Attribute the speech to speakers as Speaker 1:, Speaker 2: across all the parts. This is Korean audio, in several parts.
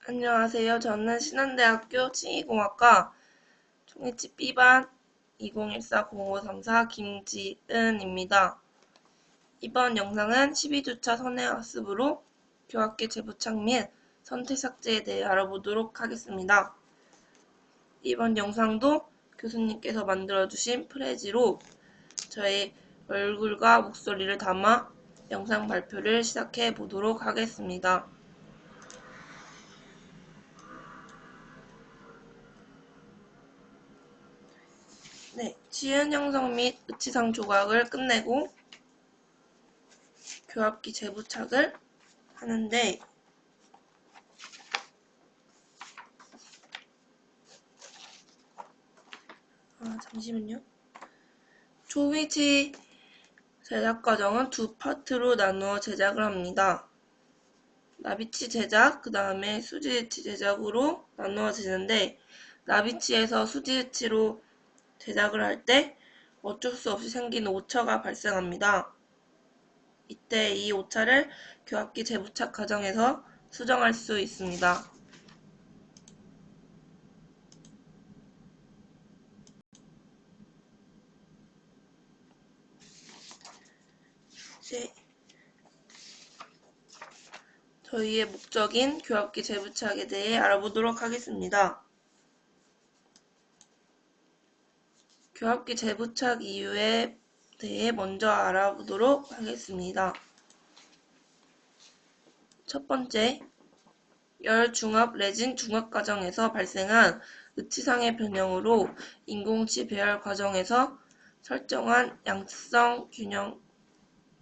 Speaker 1: 안녕하세요. 저는 신한대학교 칭의공학과 총이치 B반 2014-0534 김지은입니다. 이번 영상은 12주차 선행학습으로 교합기 재부착 및 선택 삭제에 대해 알아보도록 하겠습니다. 이번 영상도 교수님께서 만들어주신 프레지로 저의 얼굴과 목소리를 담아 영상 발표를 시작해 보도록 하겠습니다. 네, 지은 형성 및 의치상 조각을 끝내고 교합기 재부착을 하는데 잠시만요. 조미치 제작 과정은 두 파트로 나누어 제작을 합니다. 나비치 제작, 그 다음에 수지의치 제작으로 나누어지는데 나비치에서 수지의치로 제작을 할 때 어쩔 수 없이 생기는 오차가 발생합니다. 이때 이 오차를 교합기 재부착 과정에서 수정할 수 있습니다. 네. 저희의 목적인 교합기 재부착에 대해 알아보도록 하겠습니다. 교합기 재부착 이유에 대해 먼저 알아보도록 하겠습니다. 첫 번째, 열중합 레진 중합 과정에서 발생한 의치상의 변형으로 인공치 배열 과정에서 설정한 양측성 균형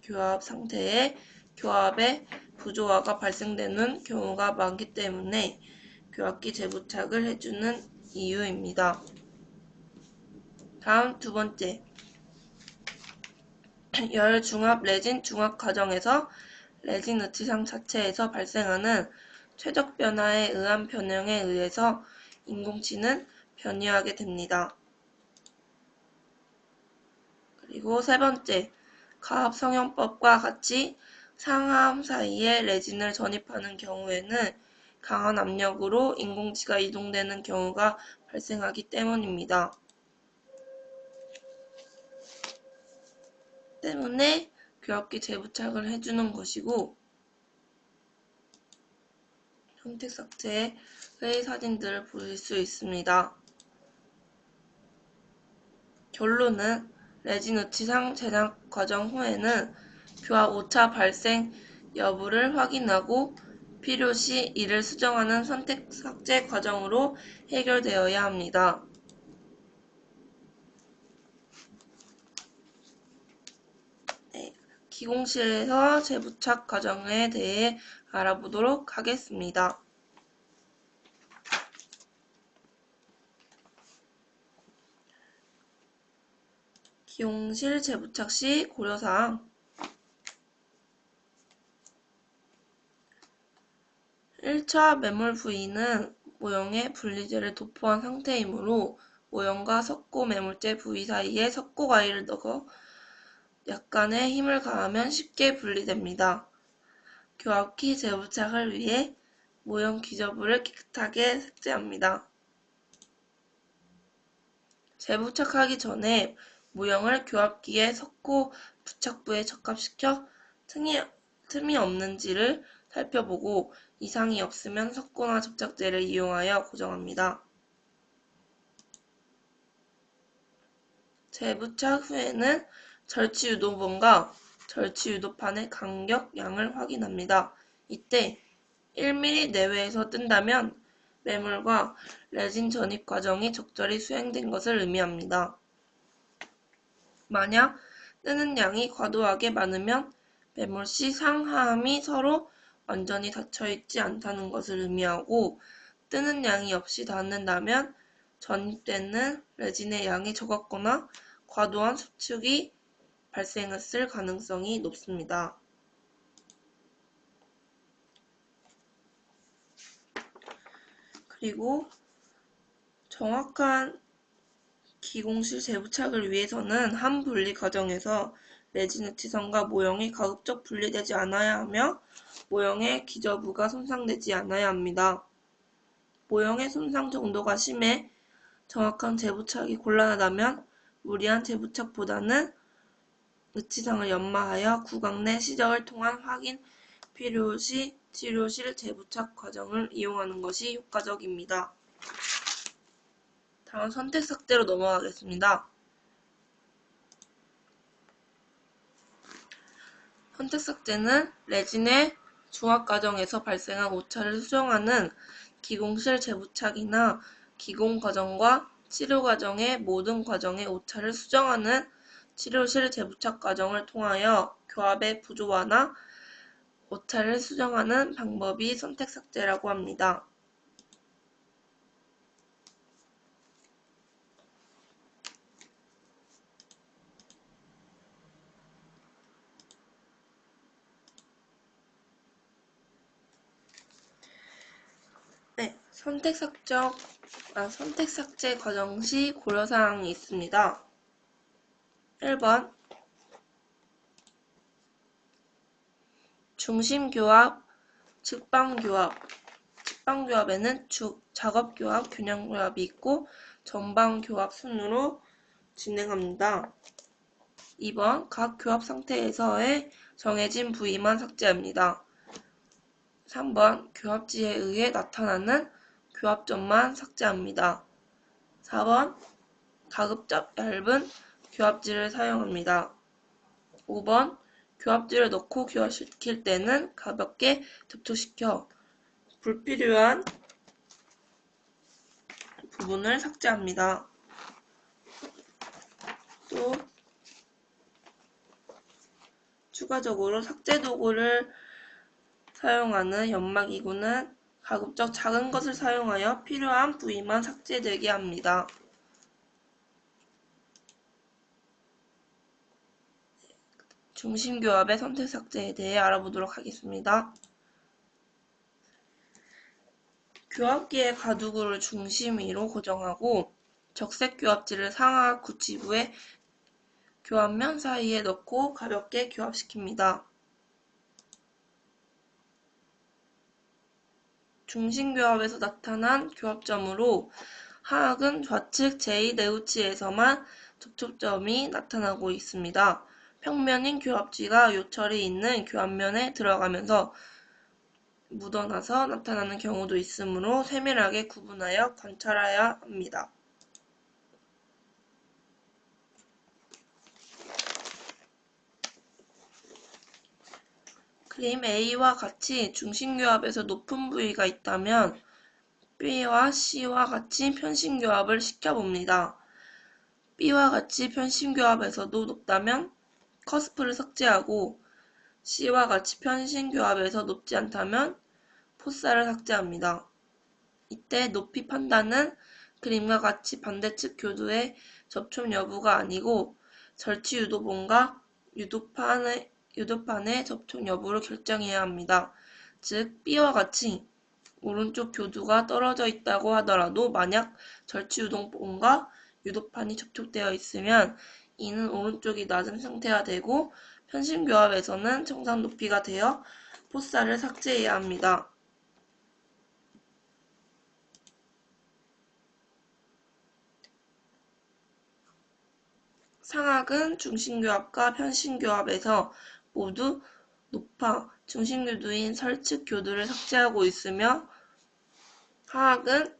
Speaker 1: 교합 상태에 교합의 부조화가 발생되는 경우가 많기 때문에 교합기 재부착을 해주는 이유입니다. 다음 두 번째, 열중합 레진 중합 과정에서 레진 의치상 자체에서 발생하는 최적 변화에 의한 변형에 의해서 인공치는 변이하게 됩니다. 그리고 세 번째, 가압 성형법과 같이 상하암 사이에 레진을 전입하는 경우에는 강한 압력으로 인공치가 이동되는 경우가 발생하기 때문입니다. 때문에 교합기 재부착을 해주는 것이고 선택 삭제의 사진들을 보실 수 있습니다. 결론은 레진 의치상 제작 과정 후에는 교합 오차 발생 여부를 확인하고 필요시 이를 수정하는 선택 삭제 과정으로 해결되어야 합니다. 네, 기공실에서 재부착 과정에 대해 알아보도록 하겠습니다. 기용실 재부착 시 고려사항 1차 매몰 부위는 모형에 분리제를 도포한 상태이므로 모형과 석고 매몰제 부위 사이에 석고 가위를 넣어 약간의 힘을 가하면 쉽게 분리됩니다. 교합기 재부착을 위해 모형 기저부를 깨끗하게 삭제합니다. 재부착하기 전에 모형을 교합기의 석고 부착부에 적합시켜 틈이 없는지를 살펴보고 이상이 없으면 석고나 접착제를 이용하여 고정합니다. 재부착 후에는 절취유도본과 절취유도판의 간격 양을 확인합니다. 이때 1mm 내외에서 뜬다면 매몰과 레진 전입 과정이 적절히 수행된 것을 의미합니다. 만약 뜨는 양이 과도하게 많으면 매몰 시 상하함이 서로 완전히 닫혀있지 않다는 것을 의미하고 뜨는 양이 없이 닿는다면 전입되는 레진의 양이 적었거나 과도한 수축이 발생했을 가능성이 높습니다. 그리고 정확한 기공실 재부착을 위해서는 한 분리 과정에서 레진 의치선과 모형이 가급적 분리되지 않아야 하며 모형의 기저부가 손상되지 않아야 합니다. 모형의 손상 정도가 심해 정확한 재부착이 곤란하다면 무리한 재부착보다는 의치상을 연마하여 구강 내 시력을 통한 확인 필요시 치료실 재부착 과정을 이용하는 것이 효과적입니다. 다음 선택 삭제로 넘어가겠습니다. 선택 삭제는 레진의 중화 과정에서 발생한 오차를 수정하는 기공실 재부착이나 기공 과정과 치료 과정의 모든 과정의 오차를 수정하는 치료실 재부착 과정을 통하여 교합의 부조화나 오차를 수정하는 방법이 선택 삭제라고 합니다. 네, 선택 삭제 과정 시 고려사항이 있습니다. 1번 중심교합, 측방교합. 측방교합에는 작업교합, 균형교합이 있고 전방교합 순으로 진행합니다. 2번 각 교합 상태에서의 정해진 부위만 삭제합니다. 3번 교합지에 의해 나타나는 교합점만 삭제합니다. 4번 가급적 얇은 교합지를 사용합니다. 5번 교합지를 넣고 교합시킬 때는 가볍게 접촉시켜 불필요한 부분을 삭제합니다. 또 추가적으로 삭제 도구를 사용하는 연마기구는 가급적 작은 것을 사용하여 필요한 부위만 삭제되게 합니다. 중심교합의 선택 삭제에 대해 알아보도록 하겠습니다. 교합기의 가두구를 중심 위로 고정하고 적색 교합지를 상하 구치부의 교합면 사이에 넣고 가볍게 교합시킵니다. 중심교합에서 나타난 교합점으로 하악은 좌측 제2내우치에서만 접촉점이 나타나고 있습니다. 평면인 교합지가 요철이 있는 교합면에 들어가면서 묻어나서 나타나는 경우도 있으므로 세밀하게 구분하여 관찰해야 합니다. 그림 A와 같이 중심교합에서 높은 부위가 있다면 B와 C와 같이 편심교합을 시켜봅니다. B와 같이 편심교합에서도 높다면 커스프를 삭제하고 C와 같이 편심교합에서 높지 않다면 포사를 삭제합니다. 이때 높이 판단은 그림과 같이 반대측 교두의 접촉 여부가 아니고 절취 유도본과 유도판의 접촉 여부를 결정해야 합니다. 즉 B와 같이 오른쪽 교두가 떨어져 있다고 하더라도 만약 절취 유도본과 유도판이 접촉되어 있으면 이는 오른쪽이 낮은 상태가 되고 편심교합에서는 정상 높이가 되어 포사를 삭제해야 합니다. 상악은 중심교합과 편심교합에서 모두 높아 중심교두인 설측 교두를 삭제하고 있으며 하악은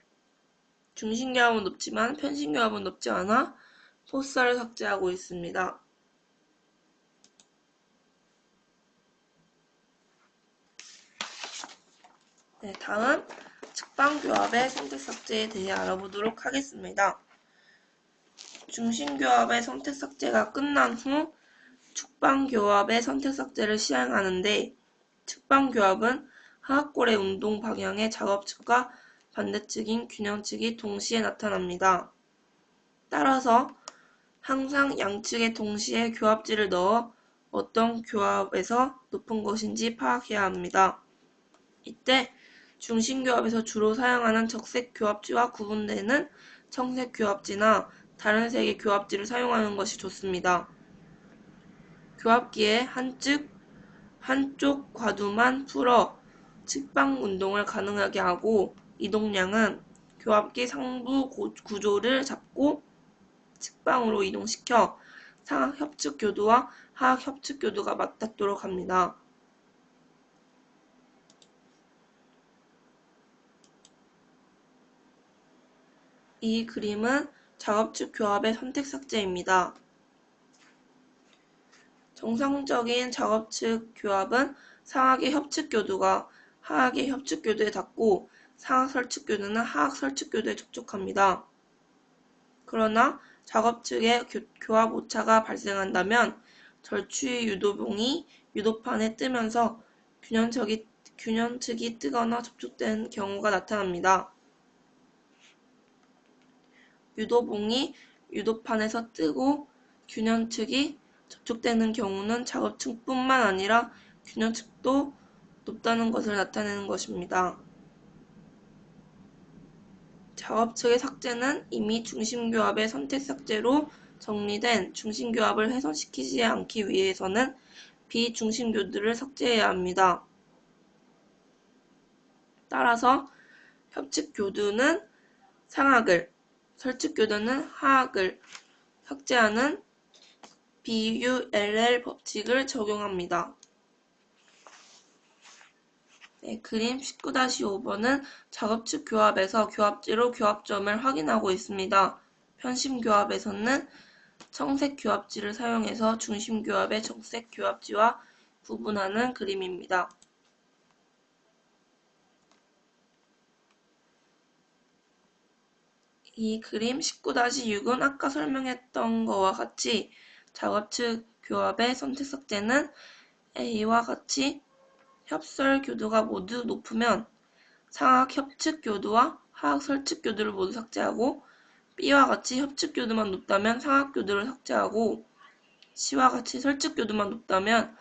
Speaker 1: 중심교합은 높지만 편심교합은 높지 않아 포사를 삭제하고 있습니다. 네, 다음 측방교합의 선택 삭제에 대해 알아보도록 하겠습니다. 중심교합의 선택 삭제가 끝난 후 측방교합의 선택 삭제를 시행하는데 측방교합은 하악골의 운동 방향의 작업측과 반대측인 균형측이 동시에 나타납니다. 따라서 항상 양측에 동시에 교합지를 넣어 어떤 교합에서 높은 것인지 파악해야 합니다. 이때 중심교합에서 주로 사용하는 적색 교합지와 구분되는 청색 교합지나 다른 색의 교합지를 사용하는 것이 좋습니다. 교합기의 한쪽 과두만 풀어 측방 운동을 가능하게 하고 이동량은 교합기 상부 구조를 잡고 측방으로 이동시켜 상하 협측 교도와 하하 협측 교도가 맞닿도록 합니다. 이 그림은 작업측 교합의 선택 삭제입니다. 정상적인 작업측 교합은 상하계 협측 교도가 하하계 협측 교도에 닿고 상하 설측 교도는 하하 설측 교도에 접촉합니다. 그러나 작업측에 교합 오차가 발생한다면 절추의 유도봉이 유도판에 뜨면서 균형측이 뜨거나 접촉된 경우가 나타납니다. 유도봉이 유도판에서 뜨고 균형측이 접촉되는 경우는 작업측뿐만 아니라 균형측도 높다는 것을 나타내는 것입니다. 작업측의 삭제는 이미 중심교합의 선택 삭제로 정리된 중심교합을 훼손시키지 않기 위해서는 비중심교들을 삭제해야 합니다. 따라서 협측교두는 상악을, 설측교두는 하악을 삭제하는 BULL 법칙을 적용합니다. 네, 그림 19-5번은 작업측 교합에서 교합지로 교합점을 확인하고 있습니다. 편심 교합에서는 청색 교합지를 사용해서 중심 교합의 적색 교합지와 구분하는 그림입니다. 이 그림 19-6은 아까 설명했던 것과 같이 작업측 교합의 선택 삭제는 A와 같이 협설 교도가 모두 높으면 상악 협측 교도와 하악 설측 교도를 모두 삭제하고 B와 같이 협측 교도만 높다면 상악 교도를 삭제하고 C와 같이 설측 교도만 높다면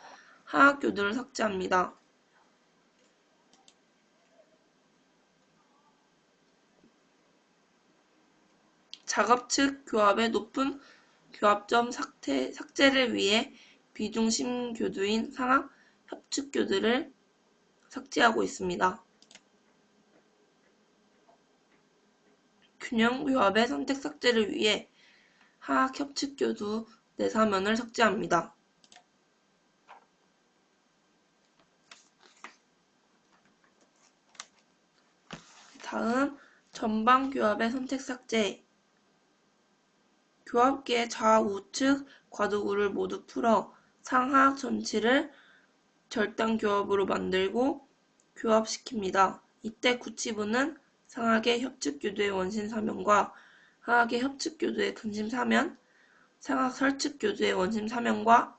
Speaker 1: 하악 교도를 삭제합니다. 작업측 교합의 높은 교합점 삭제를 위해 비중심 교두인 상악 협측 교도를 삭제하고 있습니다. 균형 교합의 선택 삭제를 위해 하악 협측 교두 내사면을 삭제합니다. 다음 전방 교합의 선택 삭제. 교합기의 좌우측 과도구를 모두 풀어 상하악 전치를 절단 교합으로 만들고 교합시킵니다. 이때 구치부는 상하계 협측 교도의 원심 사면과 하하계 협측 교도의 근심 사면, 상하 설측 교도의 원심 사면과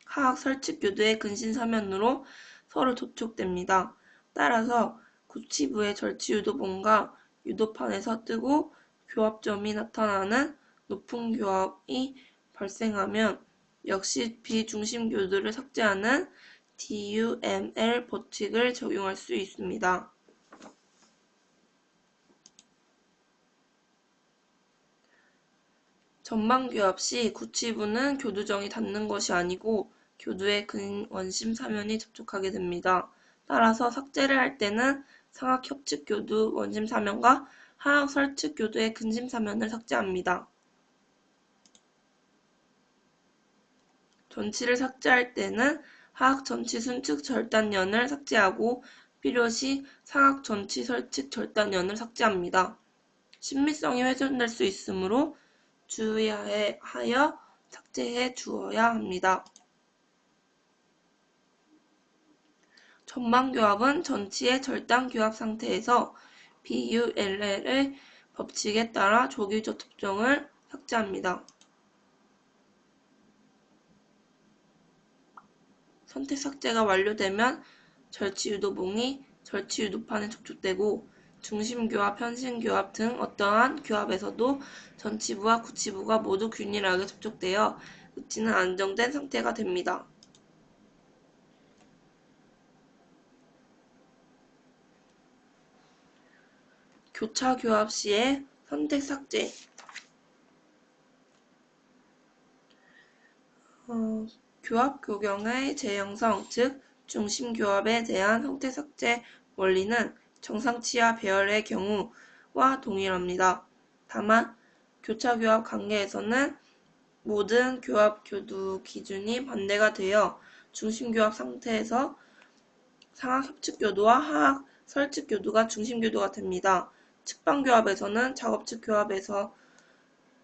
Speaker 1: 하악 설측 교도의 근심 사면으로 서로 접촉됩니다. 따라서 구치부의 절치 유도봉과 유도판에서 뜨고 교합점이 나타나는 높은 교합이 발생하면 역시 비중심 교도를 삭제하는 DUML 법칙을 적용할 수 있습니다. 전방교합 시 구치부는 교두정이 닿는 것이 아니고 교두의 근원심 사면이 접촉하게 됩니다. 따라서 삭제를 할 때는 상악 협측 교두 원심 사면과 하악 설측 교두의 근심 사면을 삭제합니다. 전치를 삭제할 때는 하악 전치 순측 절단연을 삭제하고 필요시 상악 전치 설측 절단연을 삭제합니다. 신미성이 훼손될 수 있으므로 주의하여 삭제해 주어야 합니다. 전방교합은 전치의 절단교합 상태에서 BULL의 법칙에 따라 조기적 접종을 삭제합니다. 선택 삭제가 완료되면 절치유도봉이 절치유도판에 접촉되고 중심교합, 편심교합 등 어떠한 교합에서도 전치부와 구치부가 모두 균일하게 접촉되어 의치는 안정된 상태가 됩니다. 교차 교합 시의 선택 삭제. 교합 교경의 재형성, 즉 중심 교합에 대한 선택 삭제 원리는 정상치와 배열의 경우와 동일합니다. 다만 교차교합 관계에서는 모든 교합 교두 기준이 반대가 되어 중심교합 상태에서 상하 협측교두와 하하 설측교두가 중심교두가 됩니다. 측방교합에서는 작업측 교합에서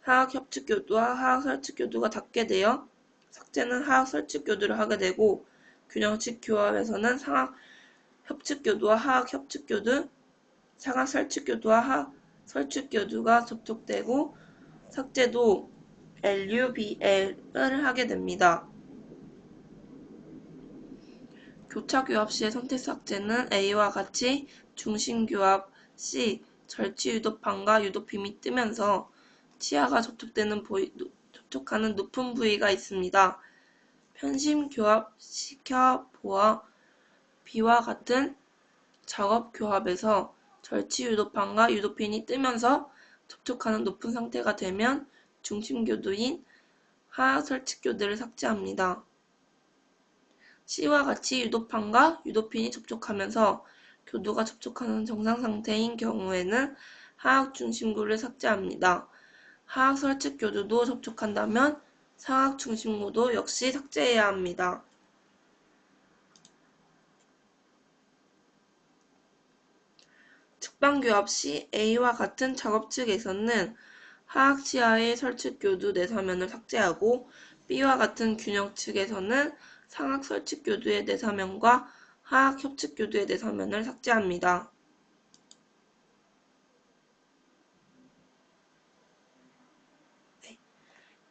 Speaker 1: 하학 협측교두와 하학 설측교두가 닿게 되어 삭제는 하학 설측교두를 하게 되고, 균형측 교합에서는 상하 협측교두와 하학 협측교두, 상하 설측교두와 하학 설측교두가 접촉되고 삭제도 LUBL을 하게 됩니다. 교차교합 시의 선택 삭제는 A와 같이 중심교합 시 절취 유도판과 유도빔이 뜨면서 치아가 접촉하는 높은 부위가 있습니다. 편심 교합 시켜 보아 B와 같은 작업 교합에서 절취 유도판과 유도핀이 뜨면서 접촉하는 높은 상태가 되면 중심교두인 하하 설측교두를 삭제합니다. C와 같이 유도판과 유도핀이 접촉하면서 교두가 접촉하는 정상 상태인 경우에는 하학 중심구를 삭제합니다. 하학 설측 교두도 접촉한다면 상학 중심구도 역시 삭제해야 합니다. 측방교합 시 A와 같은 작업측에서는 하학 치하의 설측 교두 내사면을 삭제하고, B와 같은 균형측에서는 상학 설측 교두의 내사면과 하학 협측 교두의 내사면을 삭제합니다.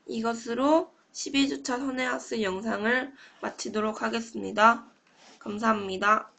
Speaker 1: 이것으로 12주차 선행학습 영상을 마치도록 하겠습니다. 감사합니다.